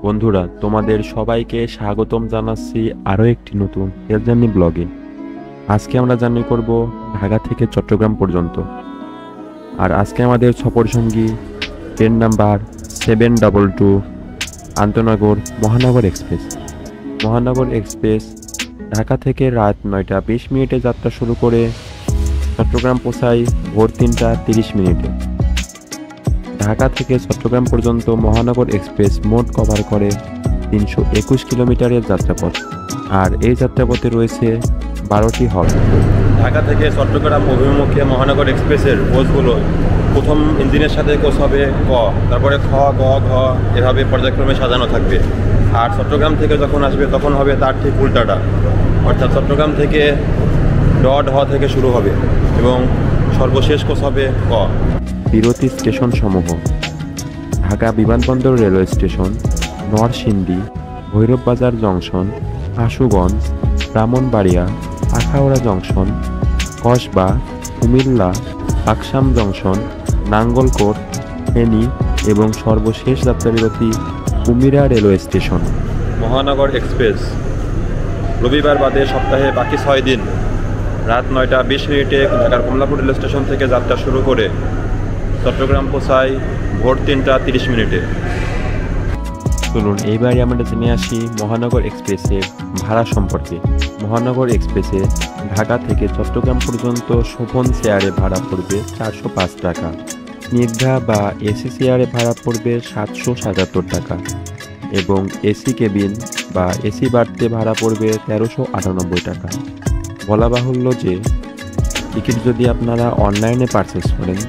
বন্ধুরা, তোমাদের সবাইকে স্বাগতম জানাচ্ছি আরও একটি নতুন হেলথ জার্নি ব্লগে। আজকে আমরা জার্নি করব ঢাকা থেকে চট্টগ্রাম পর্যন্ত। আর আজকে আমাদের সফর সঙ্গী ট্রেন নাম্বার 722 আন্তনগর মহানগর এক্সপ্রেস। মহানগর এক্সপ্রেস ঢাকা থেকে রাত 9টা 20 মিনিটে যাত্রা শুরু করে চট্টগ্রাম পৌঁছায় ভোর 3টা 30 মিনিটে। ঢাকা থেকে চট্টগ্রাম পর্যন্ত মহানগর এক্সপ্রেস মোট কভার করে 321 কিলোমিটারের যাত্রাপথ। আর এই যাত্রাপথে রয়েছে 12টি হল। ঢাকা থেকে চট্টগ্রাম অভিমুখে মহানগর এক্সপ্রেসের কোচগুলো প্রথম ইঞ্জিনের সাথে কোচ হবে ক, তারপরে খ, গ, ঘ এভাবে পর্যায়ক্রমে সাজানো থাকবে। আর চট্টগ্রাম থেকে যখন আসবে তখন হবে তার ঠিক উল্টাটা, অর্থাৎ চট্টগ্রাম থেকে ড ঢ থেকে শুরু হবে এবং সর্বশেষ কোচ হবে ক। বিরতি স্টেশন সমূহ: ঢাকা বিমানবন্দর railway station, Narsingdi, Bhairab Bazar junction, Ashuganj, Brahmanbaria, Akhaura junction, Kasba, Comilla, Laksam junction, Nangalkot, Feni এবং সর্বশেষ যাত্রাবিরতি Kumira railway station. Mohanagar express রবিবার বাদে সপ্তাহে বাকি 6 দিন রাত 9টা 20 মিনিটে ঢাকার কমলাপুর রেল স্টেশন থেকে যাত্রা শুরু করে চট্টগ্রাম পৌঁছায় ভোর 3টা 30 মিনিটে। চলুন এইবারে আমরা জেনে আসি মহানগর এক্সপ্রেসের ভাড়া সম্পর্কে। মহানগর এক্সপ্রেসে ঢাকা থেকে চট্টগ্রাম পর্যন্ত শোভন চেয়ারে ভাড়া পড়বে 405 টাকা, স্নিগ্ধা বা এসি চেয়ারে ভাড়া পড়বে 777 টাকা এবং এসি কেবিন বা এসি বার্থে ভাড়া পড়বে 1398 টাকা। বলা বাহুল্য যে টিকিট যদি আপনারা অনলাইনে পারচেস করেন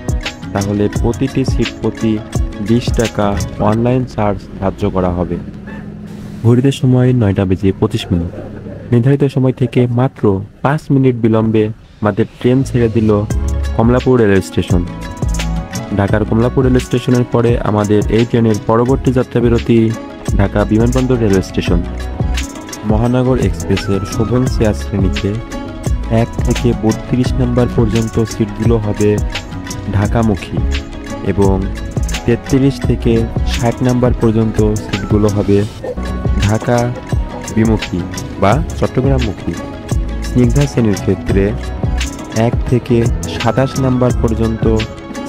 তাহলে প্রতিটি সিট প্রতি 20 টাকা অনলাইন চার্জ ধার্য করা হবে। ঘড়িতে সময় 9টা বেজে 25 মিনিট। নির্ধারিত সময় থেকে মাত্র 5 মিনিট বিলম্বে আমাদের ট্রেন ছেড়ে দিল কমলাপুর রেলওয়ে স্টেশন। ঢাকার কমলাপুর রেলওয়ে স্টেশনের পরে আমাদের এই ট্রেনের পরবর্তী যাত্রাবিরতি ঢাকা বিমানবন্দর রেলওয়ে স্টেশন। মহানগর এক্সপ্রেসের শোভন চেয়ার শ্রেণীতে 1 থেকে 32 নম্বর পর্যন্ত সিটগুলো হবে ঢাকামুখী এবং 33 থেকে 60 নম্বর পর্যন্ত সিটগুলো হবে ঢাকা বিমুখী বা চট্টগ্রামমুখী। স্নিগ্ধা শ্রেণীর ক্ষেত্রে 1 থেকে 27 নম্বর পর্যন্ত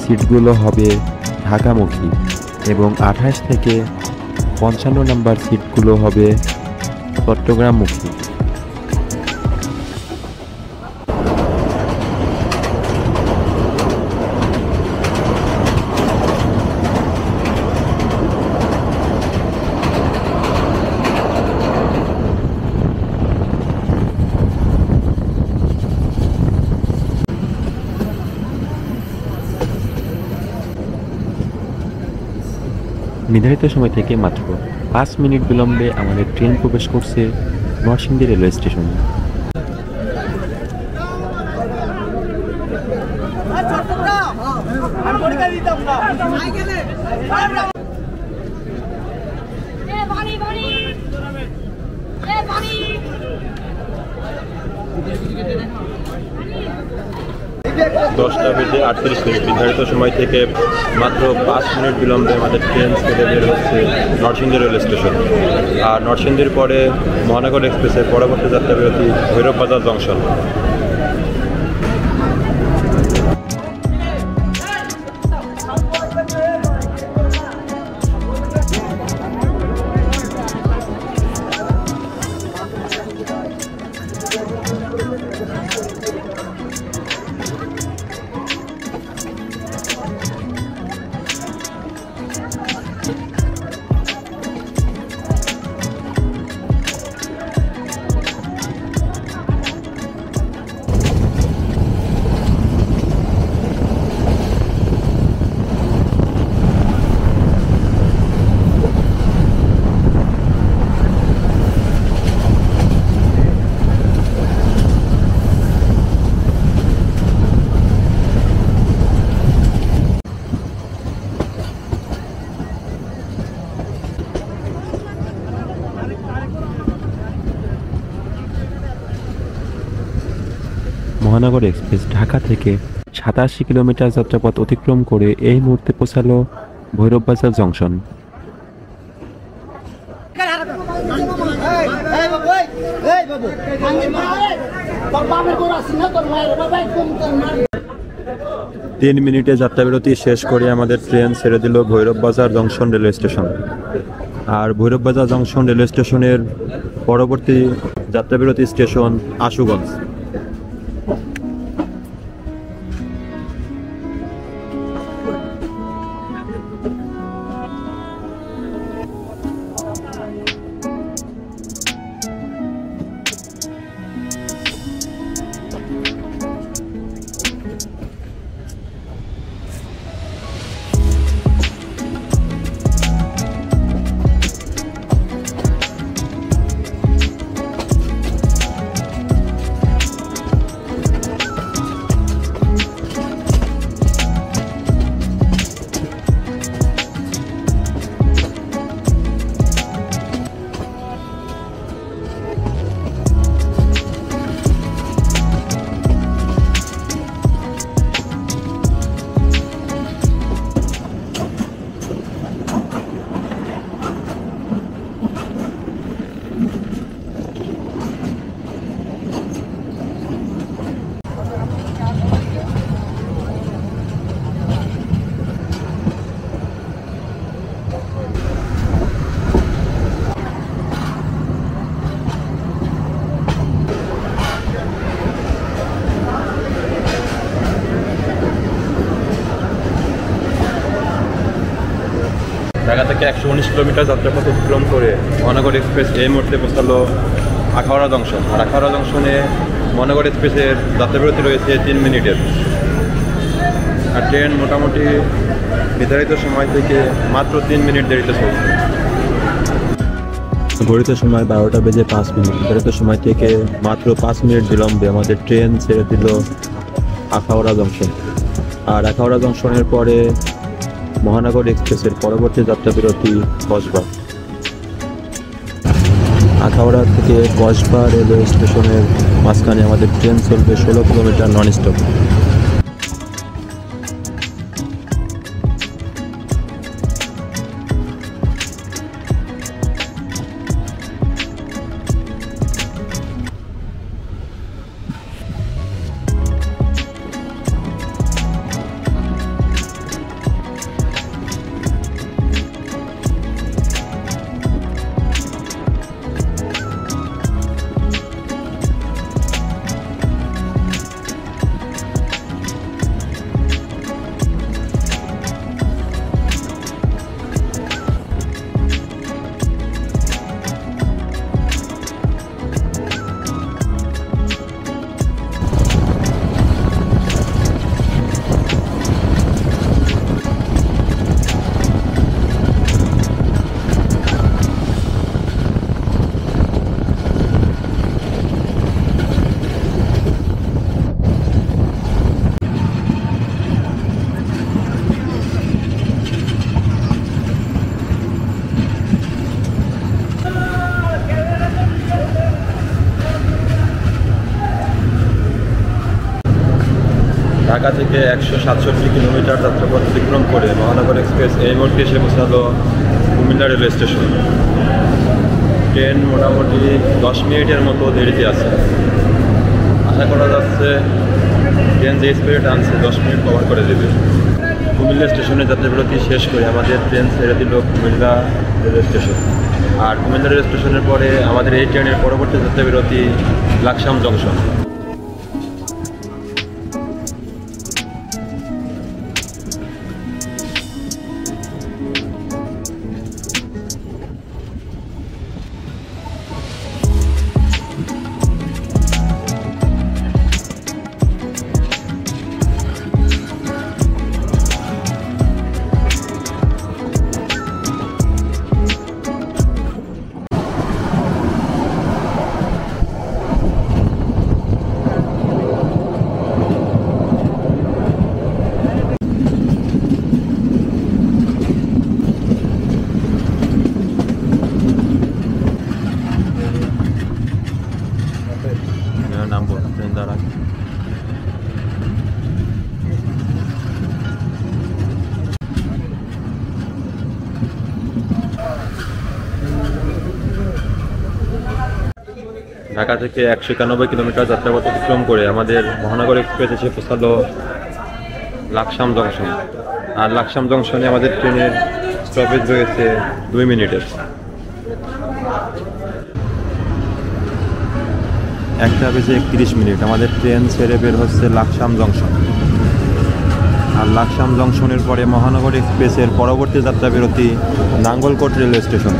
সিটগুলো হবে ঢাকামুখী এবং 28 থেকে 55 নম্বর সিটগুলো হবে চট্টগ্রামমুখী। নির্ধারিত সময় থেকে মাত্র 5 মিনিট বিলম্বে আমাদের ট্রেন প্রবেশ করছে নরসিংদী রেলওয়ে স্টেশনে। দশটা বেজে 38 মিনিট। নির্ধারিত সময় থেকে মাত্র 5 মিনিট বিলম্বে আমাদের ট্রেন ছেড়ে বের হচ্ছে নরসিংদী রেল স্টেশন। আর নরসিংদীর পরে মহানগর এক্সপ্রেসের পরবর্তী যাত্রাবিরতি ভৈরব বাজার জংশন। মহানগর এক্সপ্রেস ঢাকা থেকে 87 কিলোমিটার যাত্রাপথ অতিক্রম করে এই মুহূর্তে পৌঁছালো ভৈরব বাজার জংশন। তিন মিনিটে যাত্রাবিরতি শেষ করে আমাদের ট্রেন ছেড়ে দিল Bhairab Bazar junction railway station. আর ভৈরব বাজার জংশন রেলওয়ে স্টেশনের পরবর্তী যাত্রাবিরতি স্টেশন আশুগঞ্জ। ঢাকা থেকে 119 কিলোমিটার যাত্রাপথ অতিক্রম করে মহানগর এক্সপ্রেস এই মুহূর্তে পৌঁছালো আখাউড়া জংশন। আর আখাউড়া জংশনে মহানগর এক্সপ্রেসের যাত্রাবিরতি রয়েছে 3 মিনিটের। আর ট্রেন মোটামুটি নির্ধারিত সময় থেকে মাত্র 3 মিনিট দেরিতে চলছে। ঘড়িতে সময় 12:05। নির্ধারিত সময় থেকে মাত্র 5 মিনিট বিলম্বে আমাদের ট্রেন ছেড়ে দিল আখাউড়া জংশন। আর আখাউড়া জংশনের পরে মহানগর এক্সপ্রেসের পরবর্তী যাত্রাবিরতি কসবা। আখাউড়া থেকে কসবা রেলওয়ে স্টেশনের মাঝখানে আমাদের ট্রেন চলবে 16 কিলোমিটার নন স্টপ। ঢাকা থেকে 167 কিলোমিটার যাত্রাপথ অতিক্রম করে মহানগর এক্সপ্রেস এই মুহূর্তে এসে পৌঁছালো কুমিল্লা রেলওয়ে স্টেশন। ট্রেন মোটামুটি 10 মিনিটের মতো দেরিতে আছে। আশা করা যাচ্ছে ট্রেন যে স্পিডে টানছে 10 মিনিট কভার করে দেবে। কুমিল্লা স্টেশনে যাত্রাবিরতি শেষ করে আমাদের ট্রেন ছেড়ে দিল কুমিল্লা রেলওয়ে স্টেশন। আর কুমিল্লা রেলওয়ে স্টেশনের পরে আমাদের এই ট্রেনের পরবর্তী যাত্রাবিরতি লাকসাম জংশন। ঢাকা থেকে 191 কিলোমিটার যাত্রাপথ অতিক্রম করে আমাদের মহানগর এক্সপ্রেস এসে পৌঁছালো লাকসাম জংশন। আর লাকসাম জংশনে আমাদের ট্রেনের স্টপেজ রয়েছে 2 মিনিটের। 1:31 আমাদের ট্রেন ছেড়ে বের হচ্ছে লাকসাম জংশন। আর লাকসাম জংশনের পরে মহানগর এক্সপ্রেসের পরবর্তী যাত্রা বিরতি নাঙ্গলকোট রেলওয়ে স্টেশন।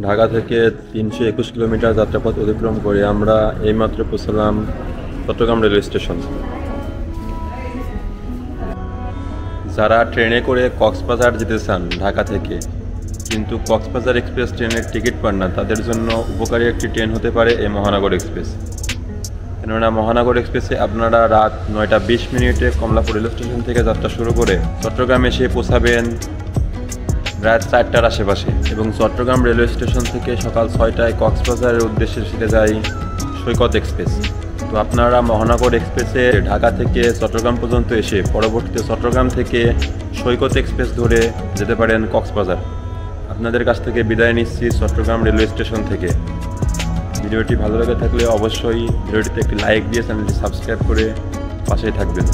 ঢাকা থেকে 321 কিলোমিটার যাত্রাপথ অতিক্রম করে আমরা এইমাত্র পৌঁছলাম চট্টগ্রাম রেলওয়ে স্টেশন। যারা ট্রেনে করে কক্সবাজার যেতে চান ঢাকা থেকে, কিন্তু কক্সবাজার এক্সপ্রেস ট্রেনের টিকিট পান না, তাদের জন্য উপকারী একটি ট্রেন হতে পারে এই মহানগর এক্সপ্রেস। কেননা মহানগর এক্সপ্রেসে আপনারা রাত 9:20 কমলাপুর রেলওয়ে স্টেশন থেকে যাত্রা শুরু করে চট্টগ্রামে এসে পৌঁছাবেন রাত 4টার আশেপাশে, এবং চট্টগ্রাম রেলওয়ে স্টেশন থেকে সকাল 6টায় কক্সবাজারের উদ্দেশ্যে ছেড়ে যায় সৈকত এক্সপ্রেস। তো আপনারা মহানগর এক্সপ্রেসে ঢাকা থেকে চট্টগ্রাম পর্যন্ত এসে পরবর্তীতে চট্টগ্রাম থেকে সৈকত এক্সপ্রেস ধরে যেতে পারেন কক্সবাজার। আপনাদের কাছ থেকে বিদায় নিচ্ছি চট্টগ্রাম রেলওয়ে স্টেশন থেকে। ভিডিওটি ভালো লেগে থাকলে অবশ্যই ভিডিওটিতে একটি লাইক দিয়ে চ্যানেলটি সাবস্ক্রাইব করে পাশেই থাকবেন।